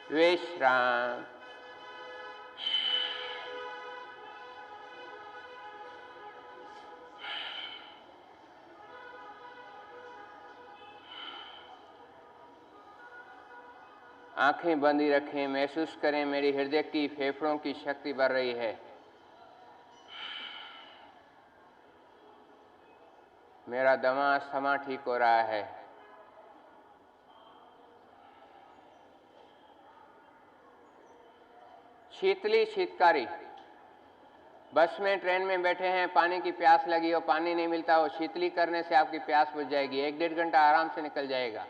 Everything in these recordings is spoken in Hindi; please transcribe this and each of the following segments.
विश्राम। आंखें बंदी रखें, महसूस करें मेरी हृदय की, फेफड़ों की शक्ति बढ़ रही है। मेरा दमा अस्थमा ठीक हो रहा है। शीतली शीतकारी। बस में, ट्रेन में बैठे हैं, पानी की प्यास लगी हो, पानी नहीं मिलता हो, शीतली करने से आपकी प्यास बुझ जाएगी, 1-1.5 घंटा आराम से निकल जाएगा।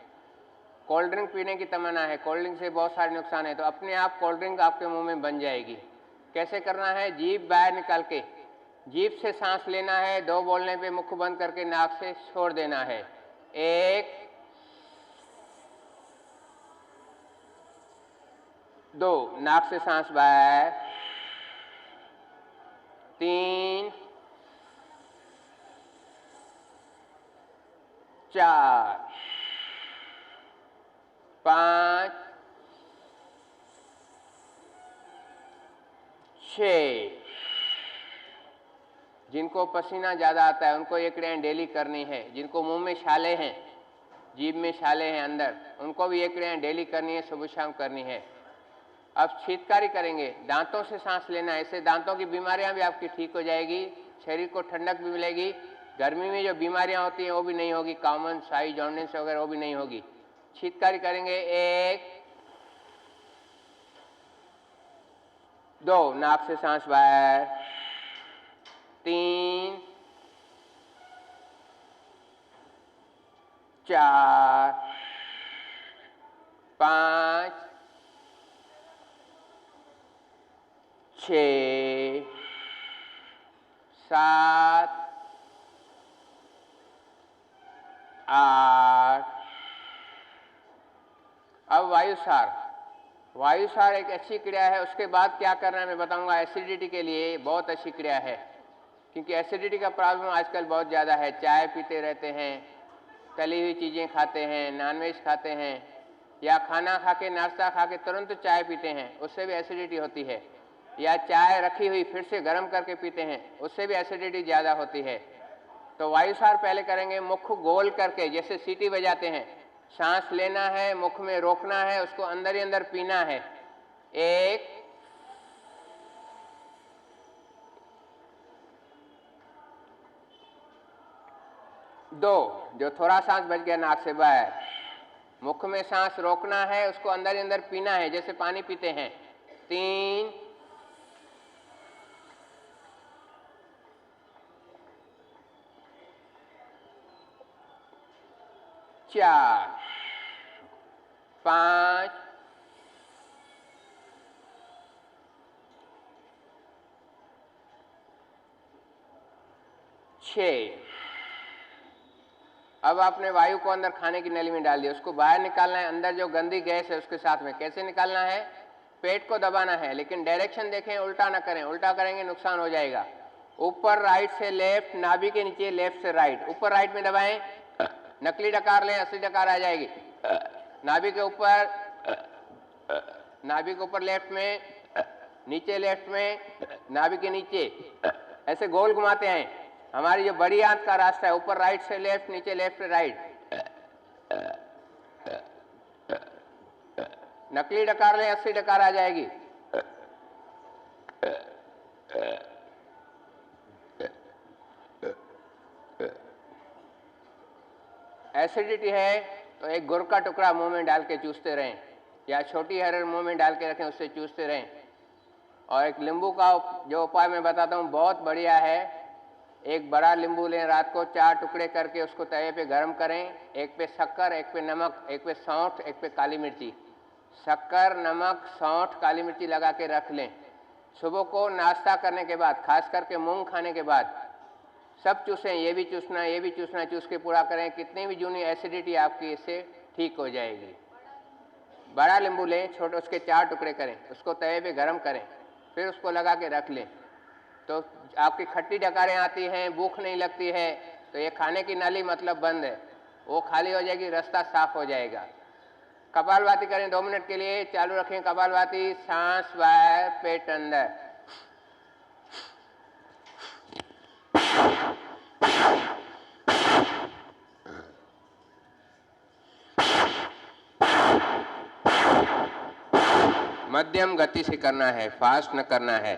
कोल्ड ड्रिंक पीने की तमन्ना है, कोल्ड ड्रिंक से बहुत सारे नुकसान है, तो अपने आप कोल्ड ड्रिंक आपके मुंह में बन जाएगी। कैसे करना है? जीभ बाहर निकाल के, जीभ से सांस लेना है, 2 बोलने पे मुख बंद करके नाक से छोड़ देना है। 1, 2, नाक से सांस बाहर, 3, 4, 5, 6। जिनको पसीना ज़्यादा आता है उनको ये क्रियाएं डेली करनी है। जिनको मुंह में छाले हैं, जीभ में छाले हैं अंदर, उनको भी ये क्रियाएं डेली करनी है, सुबह शाम करनी है। अब शीतकारी करेंगे, दांतों से सांस लेना है, इससे दांतों की बीमारियां भी आपकी ठीक हो जाएगी, शरीर को ठंडक भी मिलेगी, गर्मी में जो बीमारियां होती हैं वो भी नहीं होगी, कॉमन साई जॉन्डिस वगैरह वो भी नहीं होगी। शीतकारी करेंगे। 1, 2, नाक से सांस बाहर, 3, 4, 5, 6, 7, 8। अब वायुसार। वायुसार एक अच्छी क्रिया है। उसके बाद क्या करना है मैं बताऊंगा। एसिडिटी के लिए बहुत अच्छी क्रिया है, क्योंकि एसिडिटी का प्रॉब्लम आजकल बहुत ज़्यादा है। चाय पीते रहते हैं, तली हुई चीज़ें खाते हैं, नॉनवेज खाते हैं, या खाना खा के, नाश्ता खा के तुरंत चाय पीते हैं, उससे भी एसिडिटी होती है। या चाय रखी हुई फिर से गर्म करके पीते हैं, उससे भी एसिडिटी ज़्यादा होती है। तो वायुसार पहले करेंगे, मुख गोल करके जैसे सीटी बजाते हैं, सांस लेना है, मुख में रोकना है, उसको अंदर ही अंदर पीना है। 1, 2, जो थोड़ा सांस बच गया नाक से बाहर, मुख में सांस रोकना है, उसको अंदर ही अंदर पीना है जैसे पानी पीते हैं। 3, 4, 5, 6। अब आपने वायु को अंदर खाने की नली में डाल दिया, उसको बाहर निकालना है। अंदर जो गंदी गैस है उसके साथ में कैसे निकालना है? पेट को दबाना है, लेकिन डायरेक्शन देखें, उल्टा ना करें, उल्टा करेंगे नुकसान हो जाएगा। ऊपर राइट से लेफ्ट, नाभि के नीचे लेफ्ट से राइट। ऊपर राइट में दबाएं, नकली डकार लें, असली डकार आ जाएगी। नाभि के ऊपर, नाभि के ऊपर लेफ्ट में, नीचे लेफ्ट में, नाभि के नीचे, ऐसे गोल घुमाते हैं। हमारी जो बड़ी आंत का रास्ता है, ऊपर राइट से लेफ्ट, नीचे लेफ्ट से राइट। नकली डकार लें, असली डकार आ जाएगी। एसिडिटी है तो एक गुड़ का टुकड़ा मुंह में डाल के चूसते रहें, या छोटी हरड़ मुंह में डाल के रखें, उससे चूसते रहें। और एक नींबू का जो उपाय मैं बताता हूँ, बहुत बढ़िया है। एक बड़ा नींबू लें, रात को 4 टुकड़े करके उसको तवे पे गर्म करें, एक पे शक्कर, एक पे नमक, एक पे सौंठ, एक पे काली मिर्ची। शक्कर, नमक, सौंठ, काली मिर्ची लगा के रख लें। सुबह को नाश्ता करने के बाद, खास करके मूंग खाने के बाद सब चूसें, ये भी चूसना, ये भी चूसना, चूस के पूरा करें। कितनी भी जूनी एसिडिटी आपकी इससे ठीक हो जाएगी। बड़ा नींबू लें, छोटे, उसके 4 टुकड़े करें, उसको तवे पे गर्म करें, फिर उसको लगा के रख लें। तो आपकी खट्टी डकारें आती हैं, भूख नहीं लगती है, तो ये खाने की नाली मतलब बंद है, वो खाली हो जाएगी, रास्ता साफ हो जाएगा। कपालभाति करें 2 मिनट के लिए, चालू रखें कपालभाति, सांस बाहर, पेट अंदर। मध्यम गति से करना है, फास्ट न करना है।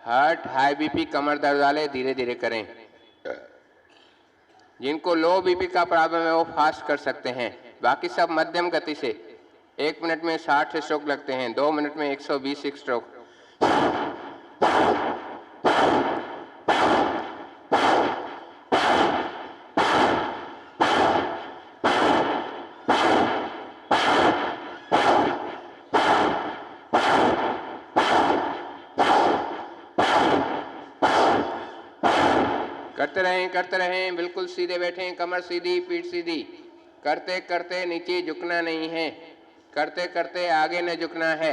हार्ट, हाई बीपी, कमर दर्द वाले धीरे धीरे करें। जिनको लो बीपी का प्रॉब्लम है वो फास्ट कर सकते हैं, बाकी सब मध्यम गति से। 1 मिनट में 60 स्ट्रोक लगते हैं, 2 मिनट में 120 स्ट्रोक। करते रहें, बिल्कुल सीधे बैठें, कमर सीधी, पीठ सीधी। करते करते नीचे झुकना नहीं है, करते करते आगे न झुकना है।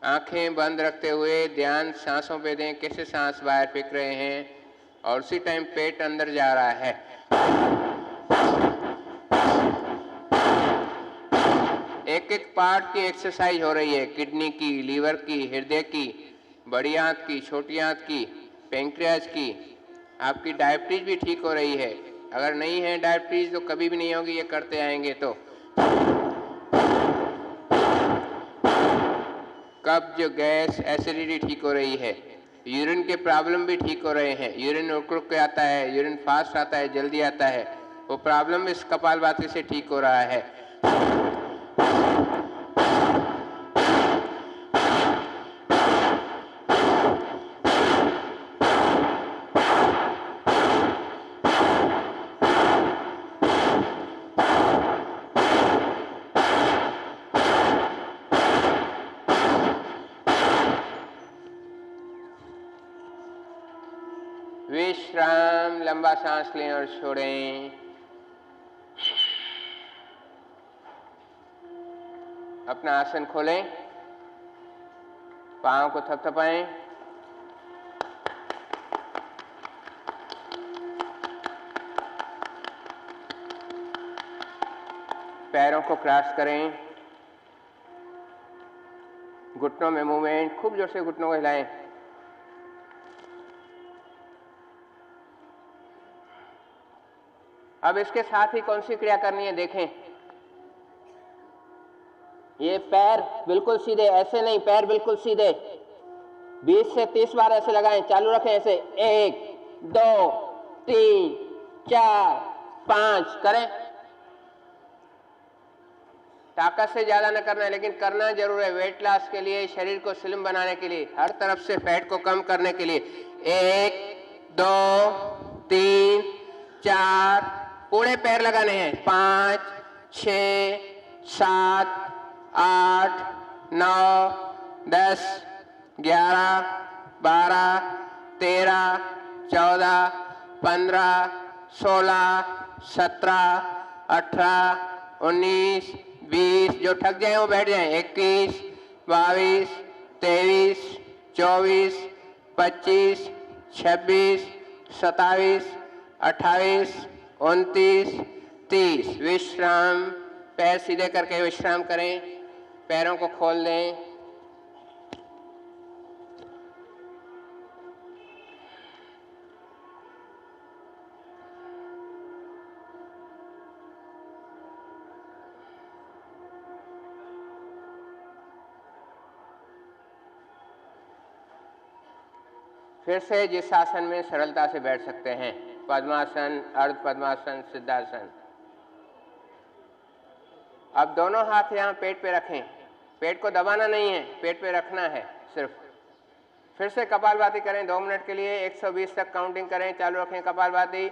आंखें बंद रखते हुए ध्यान सांसों पे दें, कैसे सांस बाहर फेंक रहे हैं और उसी टाइम पेट अंदर जा रहा है। एक एक पार्ट की एक्सरसाइज हो रही है, किडनी की, लीवर की, हृदय की, बड़ी आंत की, छोटी आंत की, पैंक्रियाज की। आपकी डायबिटीज भी ठीक हो रही है। अगर नहीं है डायबिटीज तो कभी भी नहीं होगी, ये करते आएंगे तो। कब्ज, गैस, एसिडिटी ठीक हो रही है। यूरिन के प्रॉब्लम भी ठीक हो रहे हैं। यूरिन रुक के आता है, यूरिन फास्ट आता है, जल्दी आता है, वो प्रॉब्लम इस कपालभाति से ठीक हो रहा है। विश्राम, लंबा सांस लें और छोड़ें। अपना आसन खोलें, पांव को थपथपाएं, पैरों को क्रॉस करें, घुटनों में मूवमेंट, खूब जोर से घुटनों को हिलाएं। अब इसके साथ ही कौन सी क्रिया करनी है देखें। ये पैर बिल्कुल सीधे, ऐसे नहीं, पैर बिल्कुल सीधे 20 से 30 बार ऐसे लगाएं, चालू रखें ऐसे। 1 2 3 4 5 करें। ताकत से ज्यादा न करना है, लेकिन करना जरूर है। वेट लॉस के लिए, शरीर को स्लिम बनाने के लिए, हर तरफ से फैट को कम करने के लिए। 1 2 3 4 पूरे पैर लगाने हैं। 5 6 7 8 9 10 11 12 13 14 15 16 17 18 19 20। जो थक जाए वो बैठ जाए। 21 22 23 24 25 26 27 28 29 30। विश्राम, पैर सीधे करके विश्राम करें, पैरों को खोल दें। फिर से जिस आसन में सरलता से बैठ सकते हैं, पद्मासन, अर्ध पद्मासन, सिद्धासन। अब दोनों हाथ यहाँ पेट पे रखें, पेट को दबाना नहीं है, पेट पे रखना है सिर्फ। फिर से कपालभाति करें 2 मिनट के लिए, 120 तक काउंटिंग करें, चालू रखें कपालभाति।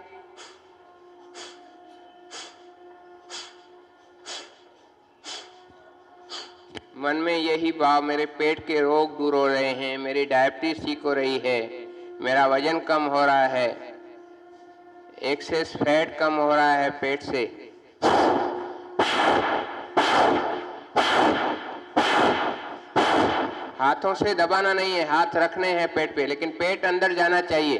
मन में यही भाव, मेरे पेट के रोग दूर हो रहे हैं, मेरी डायबिटीज ठीक हो रही है, मेरा वजन कम हो रहा है, एक्सेस फैट कम हो रहा है पेट से। हाथों से दबाना नहीं है, हाथ रखने हैं पेट पे, लेकिन पेट अंदर जाना चाहिए।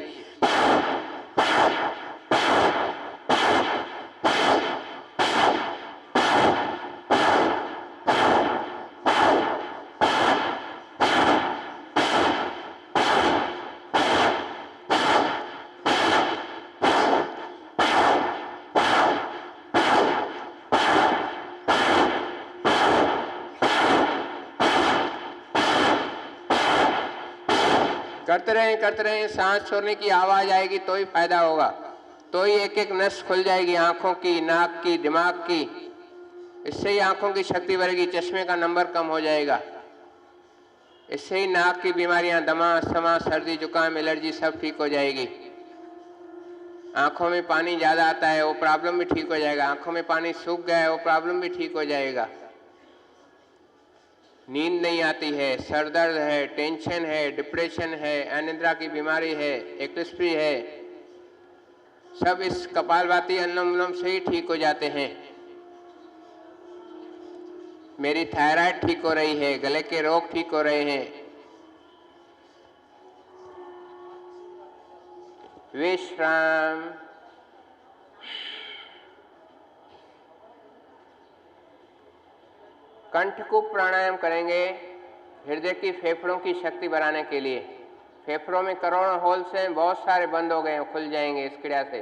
करते रहें, सांस छोड़ने की आवाज आएगी तो ही फायदा होगा, तो ही एक एक नस खुल जाएगी, आंखों की, नाक की, दिमाग की। इससे ही आंखों की शक्ति बढ़ेगी, चश्मे का नंबर कम हो जाएगा। इससे ही नाक की बीमारियां, दमा, अस्थमा, सर्दी, जुकाम, एलर्जी सब ठीक हो जाएगी। आंखों में पानी ज्यादा आता है, वो प्रॉब्लम भी ठीक हो जाएगा। आंखों में पानी सूख गया है, वो प्रॉब्लम भी ठीक हो जाएगा। नींद नहीं आती है, सर दर्द है, टेंशन है, डिप्रेशन है, अनिद्रा की बीमारी है, एक्लिस्ट्री है, सब इस कपालभाति अनुलोम विलोम से ही ठीक हो जाते हैं। मेरी थायराइड ठीक हो रही है, गले के रोग ठीक हो रहे हैं। विश्राम। कंठकूप प्राणायाम करेंगे हृदय की, फेफड़ों की शक्ति बढ़ाने के लिए। फेफड़ों में करोड़ों होल्स हैं, बहुत सारे बंद हो गए हैं, खुल जाएंगे इस क्रिया से।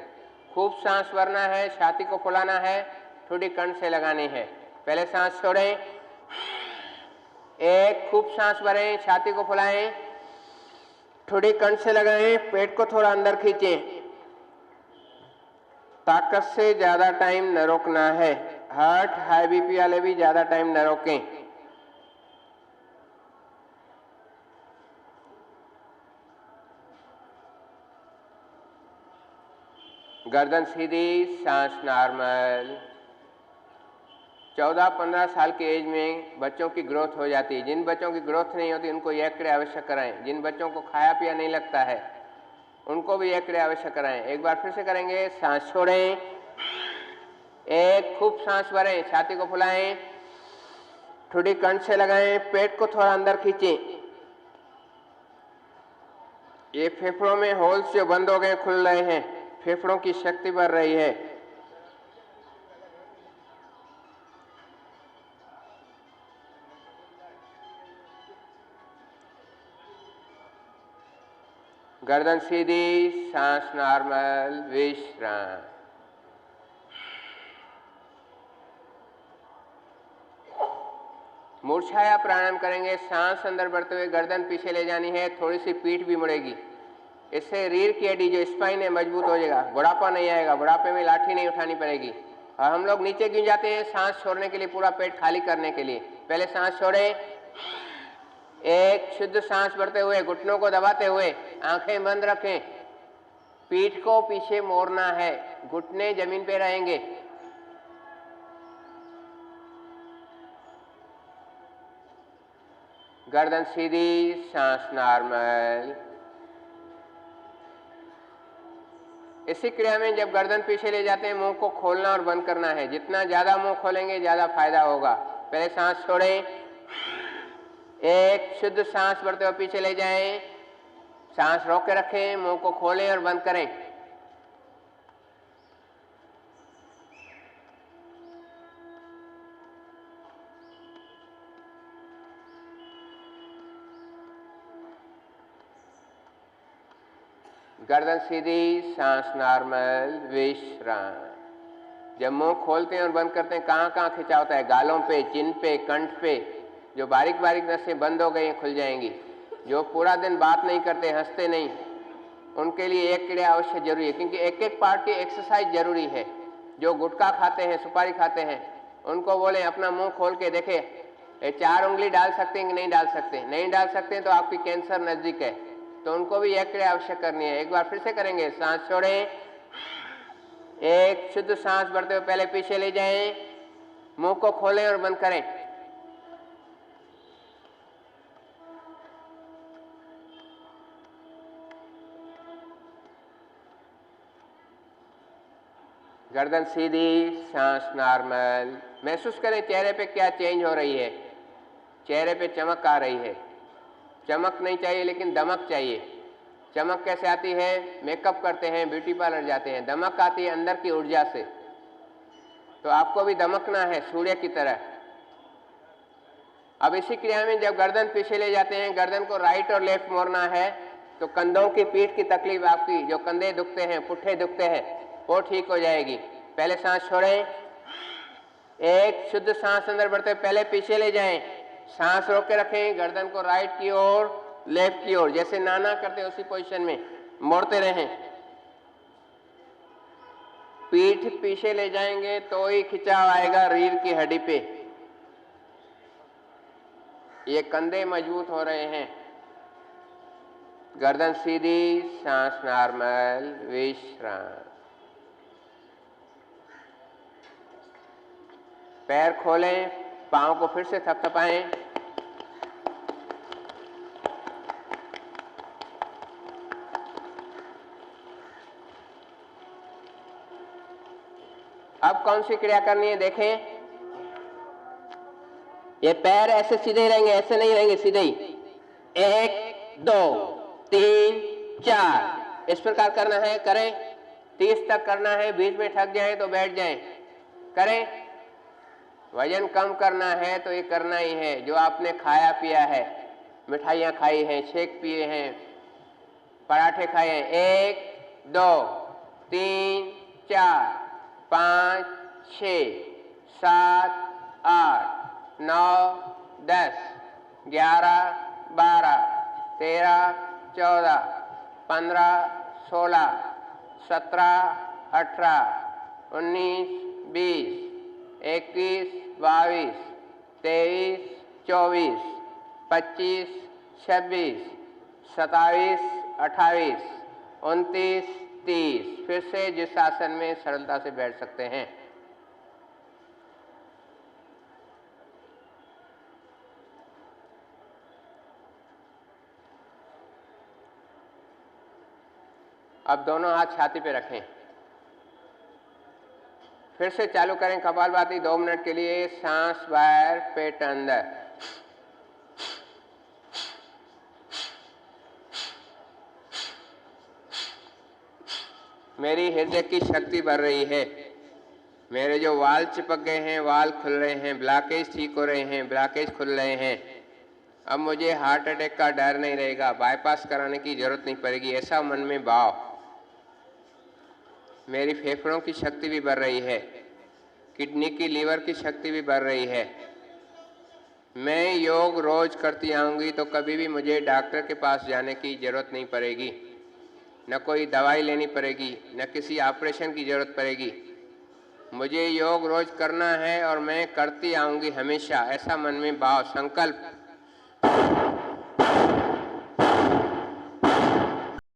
खूब सांस भरना है, छाती को फुलाना है, थोड़ी कंठ से लगानी है। पहले सांस छोड़ें, एक, खूब सांस भरें, छाती को फुलाएं, थोड़ी कंठ से लगाएं, पेट को थोड़ा अंदर खींचें। ताकत से ज्यादा टाइम न रोकना है। हार्ट, हाई बीपी वाले भी ज्यादा टाइम न रोकें। गर्दन सीधी, सांस नॉर्मल। 14-15 साल की एज में बच्चों की ग्रोथ हो जाती है। जिन बच्चों की ग्रोथ नहीं होती उनको यह क्रिया अवश्य कराएं। जिन बच्चों को खाया पिया नहीं लगता है उनको भी यह क्रिया अवश्य कराएं। एक बार फिर से करेंगे, सांस छोड़ें, एक, खूब सांस भरें, छाती को फुलाएं, थोड़ी कंठ से लगाएं, पेट को थोड़ा अंदर खींचें। ये फेफड़ों में होल्स जो बंद हो गए खुल रहे हैं, फेफड़ों की शक्ति बढ़ रही है। गर्दन सीधी, सांस नॉर्मल, विश्राम। मूर्छाया प्राणायाम करेंगे। सांस अंदर बढ़ते हुए गर्दन पीछे ले जानी है, थोड़ी सी पीठ भी मुड़ेगी। इससे रीढ़ की हड्डी जो स्पाइन है मजबूत हो जाएगा, बुढ़ापा नहीं आएगा, बुढ़ापे में लाठी नहीं उठानी पड़ेगी। और हम लोग नीचे गिर जाते हैं सांस छोड़ने के लिए, पूरा पेट खाली करने के लिए। पहले सांस छोड़ें, एक, शुद्ध सांस भरते हुए, घुटनों को दबाते हुए, आंखें बंद रखें, पीठ को पीछे मोड़ना है, घुटने जमीन पे रहेंगे। गर्दन सीधी, सांस नॉर्मल। इसी क्रिया में जब गर्दन पीछे ले जाते हैं, मुंह को खोलना और बंद करना है। जितना ज्यादा मुंह खोलेंगे ज्यादा फायदा होगा। पहले सांस छोड़ें, एक, शुद्ध सांस भरते हुए पीछे ले जाएं, सांस रोक के रखें, मुंह को खोलें और बंद करें। गर्दन सीधी, सांस नॉर्मल, विश्राम। जब मुंह खोलते हैं और बंद करते हैं, कहाँ कहाँ खिंचाव होता है? गालों पे, चिन पे, कंठ पे। जो बारीक बारीक नसें बंद हो गई खुल जाएंगी। जो पूरा दिन बात नहीं करते, हंसते नहीं, उनके लिए एक क्रिया अवश्य जरूरी है, क्योंकि एक एक पार्ट की एक्सरसाइज जरूरी है। जो गुटखा खाते हैं, सुपारी खाते हैं, उनको बोले अपना मुंह खोल के देखे, ये 4 उंगली डाल सकते हैं कि नहीं डाल सकते? नहीं डाल सकते हैं तो आपकी कैंसर नजदीक है, तो उनको भी यह क्रिया अवश्य करनी है। एक बार फिर से करेंगे, सांस छोड़ें, एक, शुद्ध सांस भरते हुए पहले पीछे ले जाएं, मुंह को खोलें और बंद करें। गर्दन सीधी, सांस नॉर्मल। महसूस करें चेहरे पे क्या चेंज हो रही है। चेहरे पे चमक आ रही है। चमक नहीं चाहिए लेकिन दमक चाहिए। चमक कैसे आती है? मेकअप करते हैं, ब्यूटी पार्लर जाते हैं, दमक आती है अंदर की ऊर्जा से। तो आपको भी दमकना है सूर्य की तरह। अब इसी क्रिया में जब गर्दन पीछे ले जाते हैं, गर्दन को राइट और लेफ्ट मोड़ना है, तो कंधों की, पीठ की तकलीफ, आपकी जो कंधे दुखते हैं, पुट्ठे दुखते हैं, वो ठीक हो जाएगी। पहले सांस छोड़ें, एक, शुद्ध सांस अंदर बढ़ते पहले पीछे ले जाएं, सांस रोक के रखें, गर्दन को राइट की ओर, लेफ्ट की ओर, जैसे नाना करते उसी पोजीशन में मोड़ते रहें। पीठ पीछे ले जाएंगे तो ही खिंचाव आएगा रीढ़ की हड्डी पे। ये कंधे मजबूत हो रहे हैं। गर्दन सीधी, सांस नॉर्मल, विश्राम। पैर खोलें, पांव को फिर से थपथपाएं। अब कौन सी क्रिया करनी है देखें। ये पैर ऐसे सीधे रहेंगे, ऐसे नहीं रहेंगे, सीधे ही। 1 2 3 4 इस प्रकार करना है। करें। 30 तक करना है। बीच में थक जाए तो बैठ जाएं। करें। वजन कम करना है तो ये करना ही है। जो आपने खाया पिया है, मिठाइयाँ खाई हैं, शेक पिए हैं, पराठे खाए हैं, 1 2 3 4 5 6 7 8 9 10 11 12 13 14 15 16 17 18 19 20 21 22 23 24 25 26 27 28 29 30। फिर से जिस आसन में सरलता से बैठ सकते हैं। अब दोनों हाथ छाती पे रखें। फिर से चालू करें कपालभाति 2 मिनट के लिए। सांस बाहर, पेट अंदर। मेरी हृदय की शक्ति बढ़ रही है। मेरे जो वाल चिपक गए हैं, वाल खुल रहे हैं, ब्लॉकेज ठीक हो रहे हैं, ब्लॉकेज खुल रहे हैं। अब मुझे हार्ट अटैक का डर नहीं रहेगा, बाईपास कराने की जरूरत नहीं पड़ेगी, ऐसा मन में भाव। मेरी फेफड़ों की शक्ति भी बढ़ रही है, किडनी की, लीवर की शक्ति भी बढ़ रही है। मैं योग रोज करती आऊँगी तो कभी भी मुझे डॉक्टर के पास जाने की जरूरत नहीं पड़ेगी, न कोई दवाई लेनी पड़ेगी, न किसी ऑपरेशन की जरूरत पड़ेगी। मुझे योग रोज करना है और मैं करती आऊँगी हमेशा, ऐसा मन में भाव, संकल्प।